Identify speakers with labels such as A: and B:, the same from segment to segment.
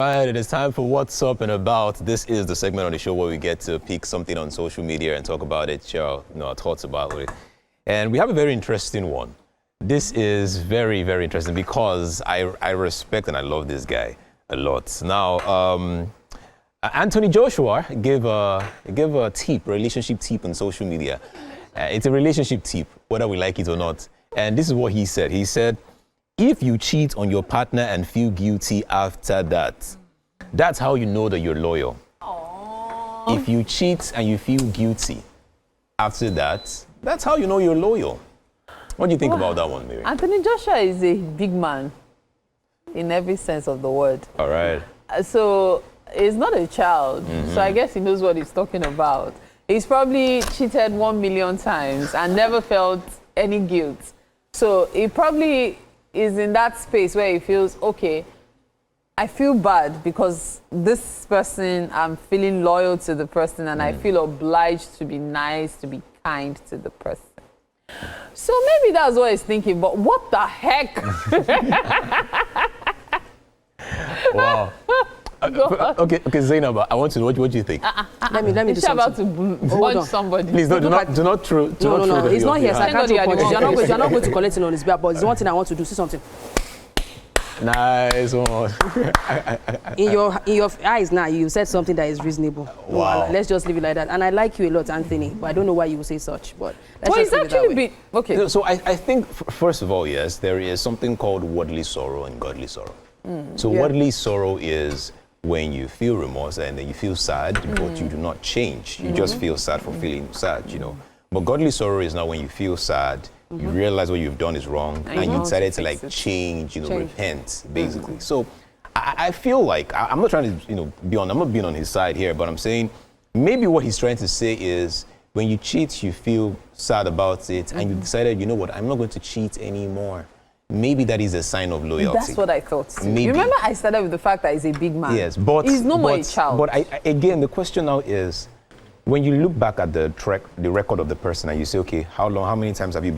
A: Right, it is time for What's Up and About. This is the segment on the show where we get to pick something on social media and talk about it, share our thoughts about it. And we have a very interesting one. This is very, very interesting because I respect and I love this guy a lot. Now, Anthony Joshua gave a tip, relationship tip on social media. It's a relationship tip, whether we like it or not. And this is what he said. He said, if you cheat on your partner and feel guilty after that, that's how you know that you're loyal.
B: Aww.
A: If you cheat and you feel guilty after that, that's how you know you're loyal. What do you think about that one, Mary?
B: Anthony Joshua is a big man in every sense of the word.
A: All right.
B: So he's not a child. So I guess he knows what he's talking about. He's probably cheated 1 million times and never felt any guilt. So he probably is in that space where he feels, okay, I feel bad because this person, I'm feeling loyal to the person and I feel obliged to be nice, to be kind to the person. So maybe that's what he's thinking, but what the heck?
A: Wow. Okay, Zainab, I want to know, what do you think?
C: Let me do
B: He's about
C: something.
B: to punch somebody.
A: Please, do not throw.
C: No, he's not here, so I can't do
B: Thank God
C: punches.
B: you are
C: You're not going to collect it on his back, but there's one thing I want to do. See something.
A: Nice one.
C: In your eyes now, you said something that is reasonable.
A: Wow.
C: No, let's just leave it like that. And I like you a lot, Anthony, but I don't know why you would say such. But let's
B: Well,
C: just
B: it's
C: leave it that
B: actually
C: way.
B: been okay.
A: So I think, first of all, yes, there is something called worldly sorrow and godly sorrow. So
C: Yeah.
A: worldly sorrow is when you feel remorse and then you feel sad, but you do not change. You just feel sad for feeling sad, you know. But godly sorrow is now when you feel sad, you realize what you've done is wrong, and you decided to like change, repent, basically. So I feel like, I'm not trying to, I'm not being on his side here, but I'm saying maybe what he's trying to say is when you cheat, you feel sad about it, and you decided, you know what, I'm not going to cheat anymore. Maybe that is a sign of loyalty.
B: That's what I thought.
A: Maybe.
B: You remember I started with the fact that he's a big man.
A: Yes, but
B: he's no more a child.
A: But again, the question now is, when you look back at the record of the person and you say, okay, how long have you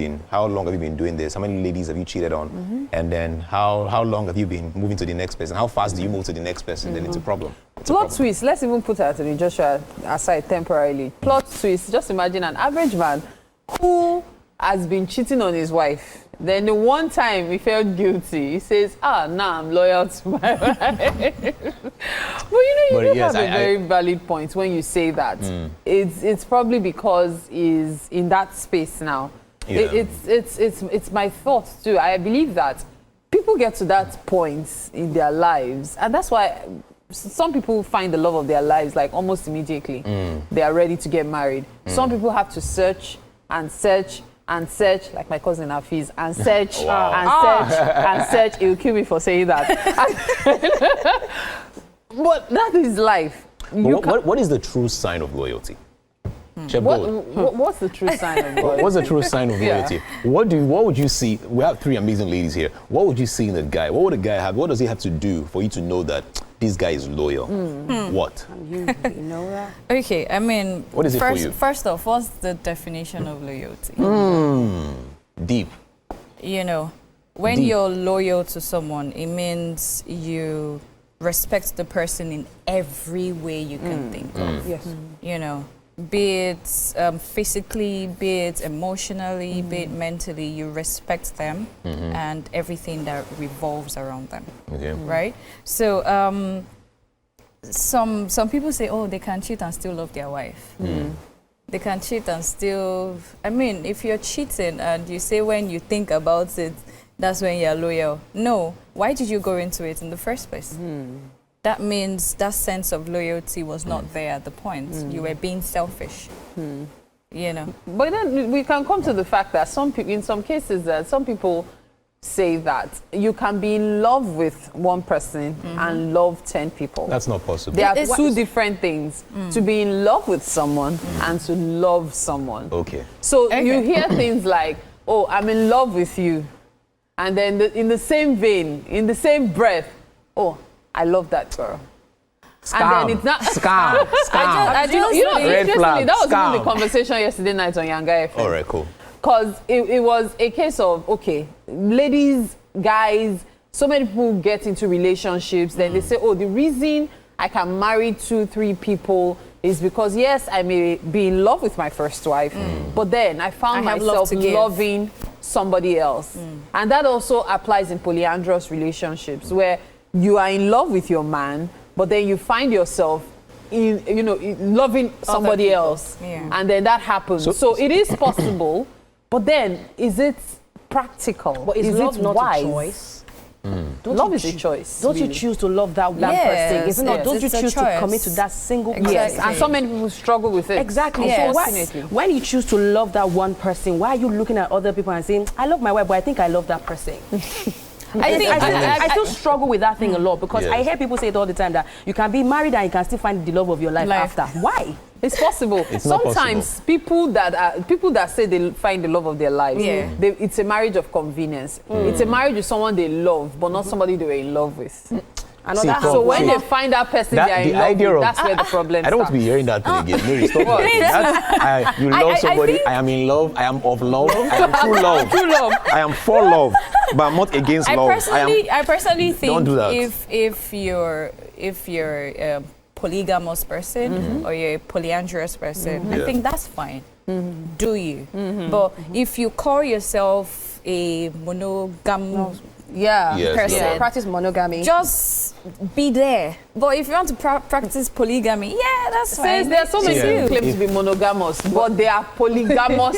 A: been doing this? How many ladies have you cheated on? And then how long have you been moving to the next person? How fast do you move to the next person? Then it's a problem.
B: Plot twist, let's even put Anthony Joshua aside temporarily. Plot twist, just imagine an average man who has been cheating on his wife. Then the one time he felt guilty, he says, I'm loyal to my wife. But you have a very valid point when you say that. It's probably because he's in that space now. Yeah. It's my thought too. I believe that people get to that point in their lives, and that's why some people find the love of their lives like almost immediately. They are ready to get married. Some people have to search and search and search, like my cousin Hafiz, and search and search. He will kill me for saying that. But that is life.
A: What is the true sign of loyalty?
B: What's the true sign of loyalty?
A: What's the true sign of loyalty? Yeah. What would you see? We have three amazing ladies here. What would you see in a guy? What would a guy have? What does he have to do for you to know that this guy is loyal? What?
C: You know that?
D: Okay, I mean,
A: what is it for you?
D: First off, what's the definition of loyalty?
A: Deep.
D: When you're loyal to someone, it means you respect the person in every way you can think of.
B: Yes.
D: Be it physically, be it emotionally, be it mentally, you respect them and everything that revolves around them.
A: Okay.
D: Right? So some people say, oh, they can cheat and still love their wife. They can cheat and still, if you're cheating and you say when you think about it, that's when you're loyal. No, why did you go into it in the first place? That means that sense of loyalty was not there at the point. You were being selfish,
B: But then we can come to the fact that in some cases, some people say that you can be in love with one person and love 10 people.
A: That's not possible.
B: There are two different things. To be in love with someone and to love someone.
A: Okay.
B: So you hear things like, oh, I'm in love with you. And then in the same vein, in the same breath, oh, I love that girl.
A: Scam.
B: And then it's not
A: Scam.
B: Interestingly, that was
A: Scam.
B: even the conversation yesterday night on Yanga FM.
A: All right, cool.
B: Because it was a case of, okay, ladies, guys, so many people get into relationships, then they say, oh, the reason I can marry 2-3 people is because, yes, I may be in love with my first wife, but then I found myself loving somebody else. And that also applies in polyandrous relationships, where you are in love with your man, but then you find yourself loving somebody else. And then that happens. So it is possible, but then is it practical?
C: But is love
B: it
C: not
B: wise?
C: a choice?
B: Love is a choice.
C: Don't you choose to love that one person? Isn't it? Don't you choose to commit to that single person?
B: Yes, and so many people struggle with it.
C: Exactly.
D: Yes.
C: So when you choose to love that one person, why are you looking at other people and saying, I love my wife, but I think I love that person? I still struggle with that thing a lot, because I hear people say it all the time, that you can be married and you can still find the love of your life after. Why?
B: It's possible. Sometimes people that say they find the love of their lives, it's a marriage of convenience. It's a marriage with someone they love, but not somebody they were in love with. So when they find that person they are in love with, that's where the problem starts.
A: I don't want to be hearing that thing again. Mary, stop that. You love somebody, I am in love, I am of love, I am true love.
B: True love.
A: I am for love, but I'm not against love.
D: I personally think
A: don't do that.
D: if you're a polygamous person or you're a polyandrous person, I think that's fine. Do you? But if you call yourself a monogamous person,
C: practice monogamy,
D: just be there. But if you want to practice polygamy, that's fine.
B: There are so many people who claim to be monogamous, but they are polygamous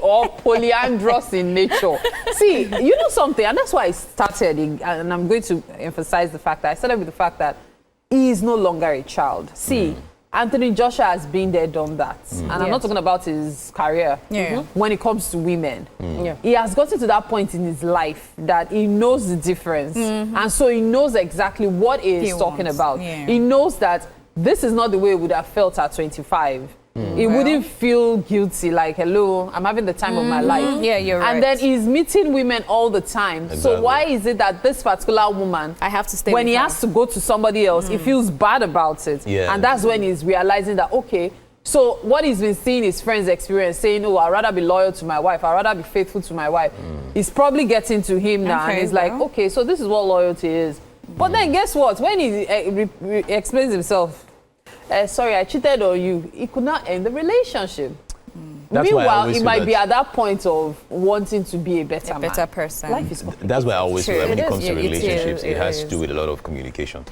B: or polyandrous in nature. See, you know something, and that's why I started, and I'm going to emphasize the fact that I started with the fact that he is no longer a child. See, Anthony Joshua has been there, done that. And I'm not talking about his career. When it comes to women. He has gotten to that point in his life that he knows the difference. And so he knows exactly what he's talking about. He knows that this is not the way he would have felt at 25. He wouldn't feel guilty, like, hello, I'm having the time of my life.
D: Yeah, you're right.
B: And then he's meeting women all the time. Exactly. So why is it that this particular woman,
D: I have to stay
B: when
D: with
B: he
D: her.
B: has to go to somebody else, he feels bad about it. And that's when he's realizing that, okay, so what he's been seeing his friends experience, saying, oh, I'd rather be loyal to my wife, I'd rather be faithful to my wife, is probably getting to him now. And he's like, okay, so this is what loyalty is. But then guess what? When he explains himself, sorry, I cheated on you, he could not end the relationship. Meanwhile, he might be at that point of wanting to be a better
D: person.
B: Life is
A: That's why I always feel like when it comes to relationships, it has to do with a lot of communication.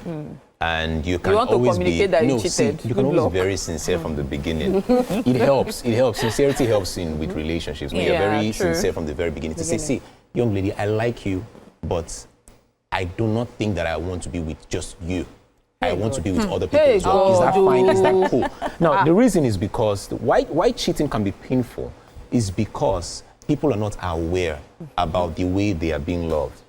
A: And you can always be
B: that you cheated.
A: You can always be very sincere from the beginning. It helps. Sincerity helps with relationships. When you're very sincere from the very beginning to say, see, young lady, I like you, but I do not think that I want to be with just you. I want to be with other people as well. Is that fine? Is that cool? Now, the reason is because why cheating can be painful is because people are not aware about the way they are being loved.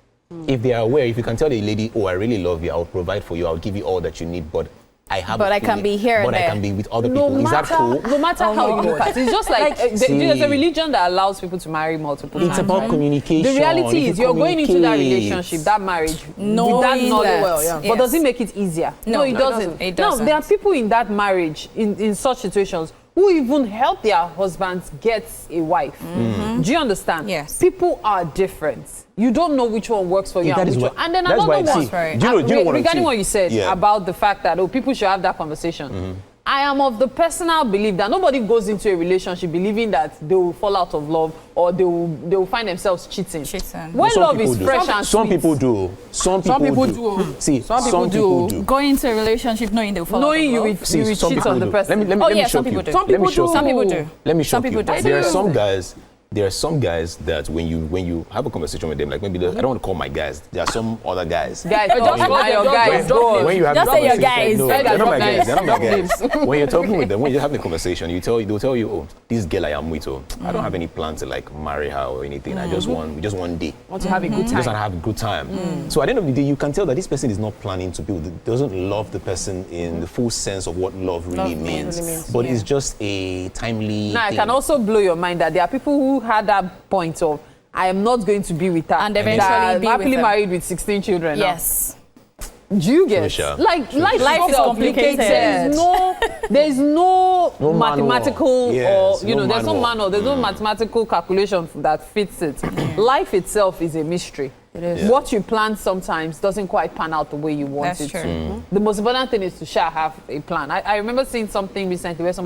A: If they are aware, if you can tell the lady, oh, I really love you, I'll provide for you, I'll give you all that you need, but I have
D: I can be here and
A: there. But I can be with other people. Is that cool?
B: No matter how you look at it. It's just like there's a religion that allows people to marry multiple times.
A: It's about communication.
B: The reality is you're going into that relationship, that marriage, with that knowledge. But does it make it easier? No, it doesn't. No, there are people in that marriage, in such situations, who even help their husbands get a wife. Do you understand?
D: Yes.
B: People are different. You don't know which one works for you and which one. And then another one, regarding what you said about the fact that people should have that conversation. I am of the personal belief that nobody goes into a relationship believing that they will fall out of love or they will find themselves cheating. When love is fresh and
A: some people do. Some people do. See, some people do.
D: Going into a relationship knowing they'll fall out of love.
B: Knowing you will cheat on the person.
A: Let me show you.
B: Some people do.
D: Some people do.
A: Let me show you. There are some guys that when you have a conversation with them, like maybe I don't want to call my guys. There are some other guys.
B: Guys, just call your guys.
A: When you have
D: just say your guys.
A: No, they're not my guys. They're not my guys. When you're talking with them, when you have the conversation, they'll tell you, oh, this girl I am with, I don't have any plans to like marry her or anything. We just one day.
B: Want to have a good time.
A: Just want to have a good time. So at the end of the day, you can tell that this person is not planning to build. Doesn't love the person in the full sense of what love really means. But it's just a timely.
B: Now, I can also blow your mind that there are people who had that point of I am not going to be with her
D: and eventually be
B: happily married with 16 children.
D: Yes.
B: Do you get like life is complicated? There is no mathematical or there's no manual, there's no mathematical calculation that fits it. Life itself is a mystery.
C: It is.
A: Yeah.
B: What you plan sometimes doesn't quite pan out the way you want
D: That's
B: it
D: true.
B: to. The most important thing is to have a plan. I remember seeing something recently where somebody